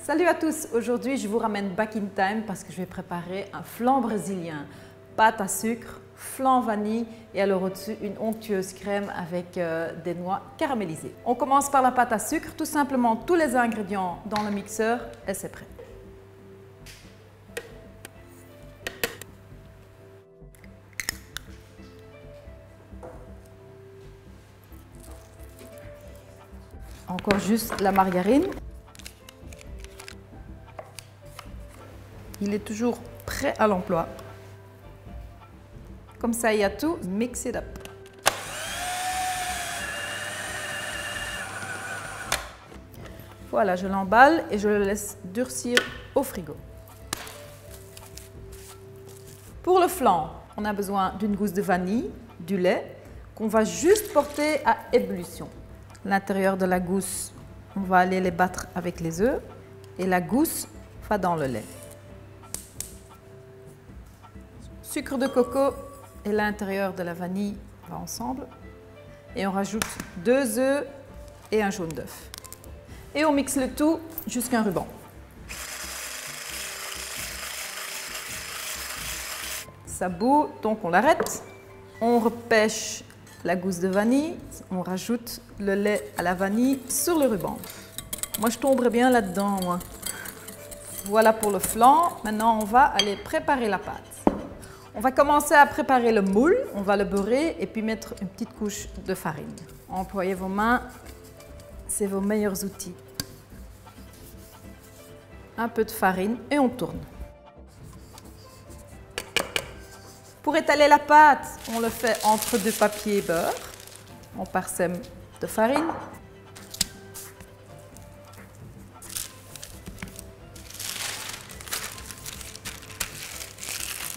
Salut à tous, aujourd'hui je vous ramène back in time parce que je vais préparer un flan brésilien. Pâte à sucre, flan vanille et alors au-dessus une onctueuse crème avec des noix caramélisées. On commence par la pâte à sucre, tout simplement tous les ingrédients dans le mixeur et c'est prêt. Encore juste la margarine. Il est toujours prêt à l'emploi. Comme ça, il y a tout. Mix it up. Voilà, je l'emballe et je le laisse durcir au frigo. Pour le flan, on a besoin d'une gousse de vanille, du lait, qu'on va juste porter à ébullition. L'intérieur de la gousse, on va aller les battre avec les œufs et la gousse va dans le lait. Sucre de coco et l'intérieur de la vanille va ensemble. Et on rajoute 2 œufs et un jaune d'œuf. Et on mixe le tout jusqu'à un ruban. Ça bout, donc on l'arrête. On repêche la gousse de vanille. On rajoute le lait à la vanille sur le ruban. Moi, je tomberais bien là-dedans, moi. Voilà pour le flan. Maintenant, on va aller préparer la pâte. On va commencer à préparer le moule, on va le beurrer et puis mettre une petite couche de farine. Employez vos mains, c'est vos meilleurs outils. Un peu de farine et on tourne. Pour étaler la pâte, on le fait entre 2 papiers beurre. On parsème de farine.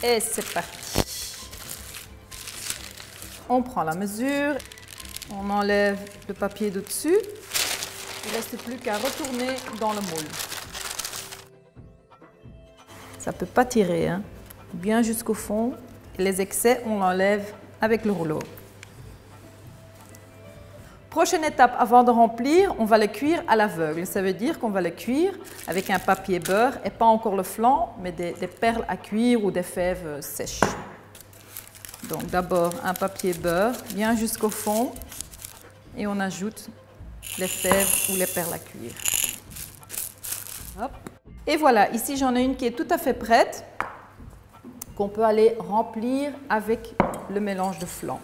Et c'est parti. On prend la mesure, on enlève le papier de dessus. Il ne reste plus qu'à retourner dans le moule. Ça ne peut pas tirer, hein. Bien jusqu'au fond. Et les excès, on l'enlève avec le rouleau. Prochaine étape, avant de remplir, on va le cuire à l'aveugle. Ça veut dire qu'on va le cuire avec un papier beurre et pas encore le flan, mais des perles à cuire ou des fèves sèches. Donc d'abord un papier beurre bien jusqu'au fond et on ajoute les fèves ou les perles à cuire. Hop. Et voilà, ici j'en ai une qui est tout à fait prête, qu'on peut aller remplir avec le mélange de flan.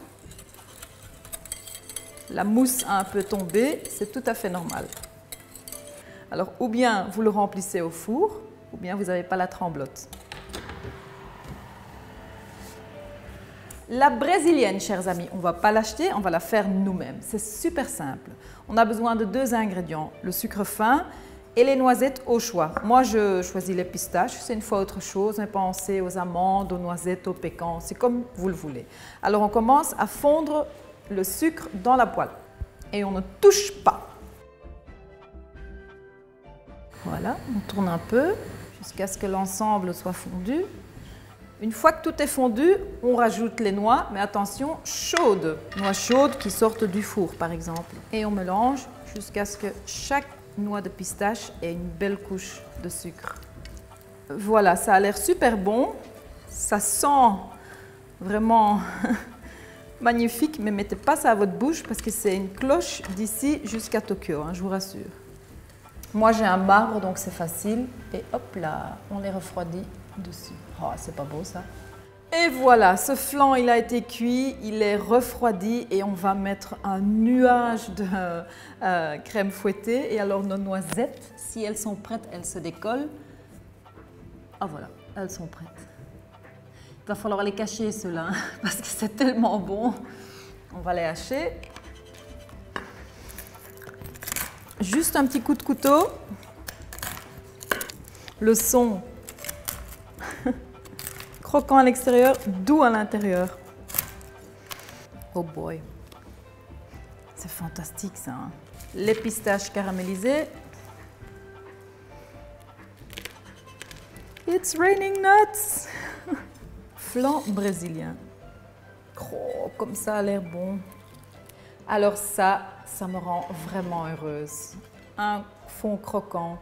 La mousse a un peu tombé, c'est tout à fait normal. Alors, ou bien vous le remplissez au four, ou bien vous n'avez pas la tremblote. La brésilienne, chers amis, on ne va pas l'acheter, on va la faire nous-mêmes. C'est super simple. On a besoin de 2 ingrédients, le sucre fin et les noisettes au choix. Moi, je choisis les pistaches, c'est une fois autre chose, mais pensez aux amandes, aux noisettes, aux pécans, c'est comme vous le voulez. Alors, on commence à fondre le sucre dans la poêle et on ne touche pas. Voilà, on tourne un peu jusqu'à ce que l'ensemble soit fondu. Une fois que tout est fondu, on rajoute les noix, mais attention, chaudes, noix chaudes qui sortent du four par exemple. Et on mélange jusqu'à ce que chaque noix de pistache ait une belle couche de sucre. Voilà, ça a l'air super bon, ça sent vraiment magnifique, mais mettez pas ça à votre bouche parce que c'est une cloche d'ici jusqu'à Tokyo, hein, je vous rassure. Moi j'ai un marbre donc c'est facile et hop là, on les refroidit dessus. Oh, c'est pas beau ça. Et voilà, ce flan il a été cuit, il est refroidi et on va mettre un nuage de crème fouettée. Et alors nos noisettes, si elles sont prêtes, elles se décollent. Ah voilà, elles sont prêtes. Il va falloir les cacher ceux-là, parce que c'est tellement bon. On va les hacher. Juste un petit coup de couteau. Le son croquant à l'extérieur, doux à l'intérieur. Oh boy, c'est fantastique ça. Hein? Les pistaches caramélisées. It's raining nuts. Flan brésilien. Oh, comme ça a l'air bon. Alors ça me rend vraiment heureuse. Un fond croquant,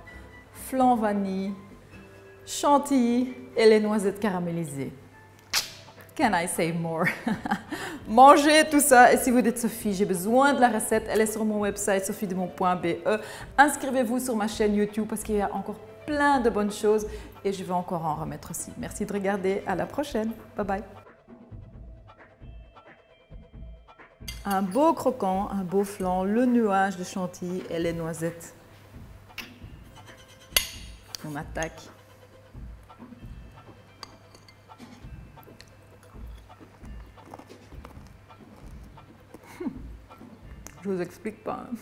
flan vanille, chantilly et les noisettes caramélisées. Can I say more? Mangez tout ça et si vous dites Sophie, j'ai besoin de la recette, elle est sur mon website sophiedemont.be. Inscrivez-vous sur ma chaîne YouTube parce qu'il y a encore plein de bonnes choses et je vais encore en remettre aussi. Merci de regarder, à la prochaine. Bye bye. Un beau croquant, un beau flan, le nuage de chantilly et les noisettes. On attaque. Je vous explique pas. Hein.